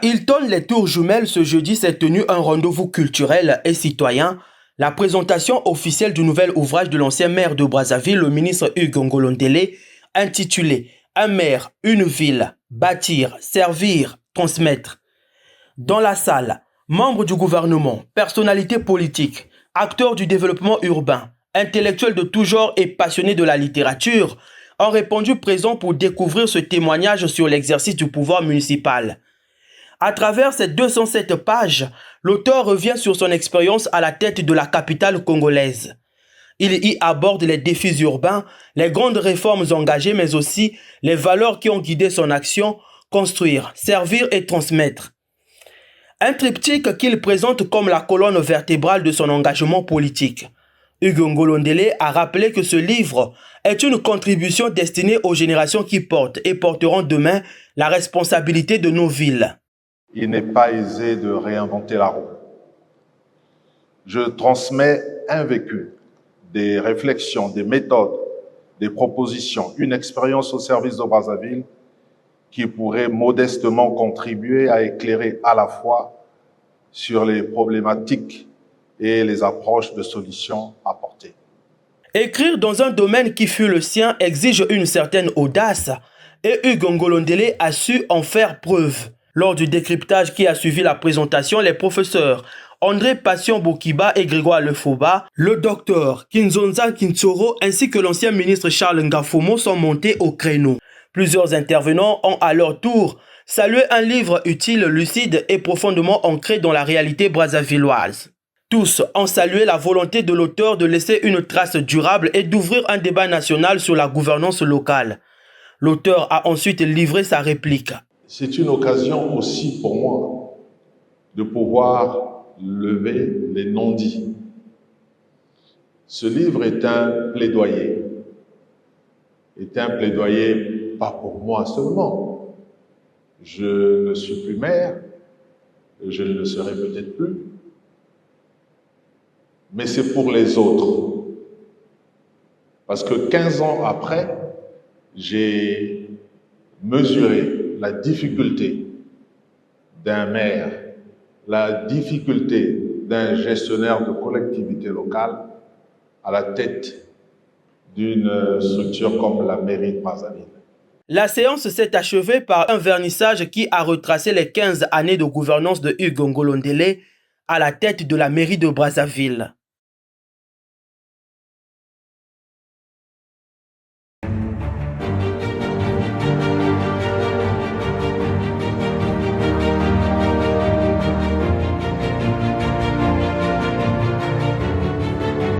Hilton Les Tours Jumelles, ce jeudi s'est tenu un rendez-vous culturel et citoyen. La présentation officielle du nouvel ouvrage de l'ancien maire de Brazzaville, le ministre Hugues Ngolondele, intitulé « Un maire, une ville, bâtir, servir, transmettre ». Dans la salle, membres du gouvernement, personnalités politiques, acteurs du développement urbain, intellectuels de tout genre et passionnés de la littérature ont répondu présents pour découvrir ce témoignage sur l'exercice du pouvoir municipal. À travers ces 207 pages, l'auteur revient sur son expérience à la tête de la capitale congolaise. Il y aborde les défis urbains, les grandes réformes engagées, mais aussi les valeurs qui ont guidé son action, construire, servir et transmettre. Un triptyque qu'il présente comme la colonne vertébrale de son engagement politique. Hugues Ngolondele a rappelé que ce livre est une contribution destinée aux générations qui portent et porteront demain la responsabilité de nos villes. Il n'est pas aisé de réinventer la roue. Je transmets un vécu, des réflexions, des méthodes, des propositions, une expérience au service de Brazzaville qui pourrait modestement contribuer à éclairer à la fois sur les problématiques et les approches de solutions apportées. Écrire dans un domaine qui fut le sien exige une certaine audace et Hugues Ngolondele a su en faire preuve. Lors du décryptage qui a suivi la présentation, les professeurs André Passion Bokiba et Grégoire Lefoba, le docteur Kinzonza Kintsoro ainsi que l'ancien ministre Charles Ngafomo sont montés au créneau. Plusieurs intervenants ont à leur tour salué un livre utile, lucide et profondément ancré dans la réalité brazzavilloise. Tous ont salué la volonté de l'auteur de laisser une trace durable et d'ouvrir un débat national sur la gouvernance locale. L'auteur a ensuite livré sa réplique. C'est une occasion aussi pour moi de pouvoir lever les non-dits. Ce livre est un plaidoyer pas pour moi seulement. Je ne suis plus maire, je ne le serai peut-être plus, mais c'est pour les autres. Parce que 15 ans après, j'ai mesuré la difficulté d'un maire, la difficulté d'un gestionnaire de collectivité locale à la tête d'une structure comme la mairie de Brazzaville. La séance s'est achevée par un vernissage qui a retracé les 15 années de gouvernance de Hugues Ngolondele à la tête de la mairie de Brazzaville.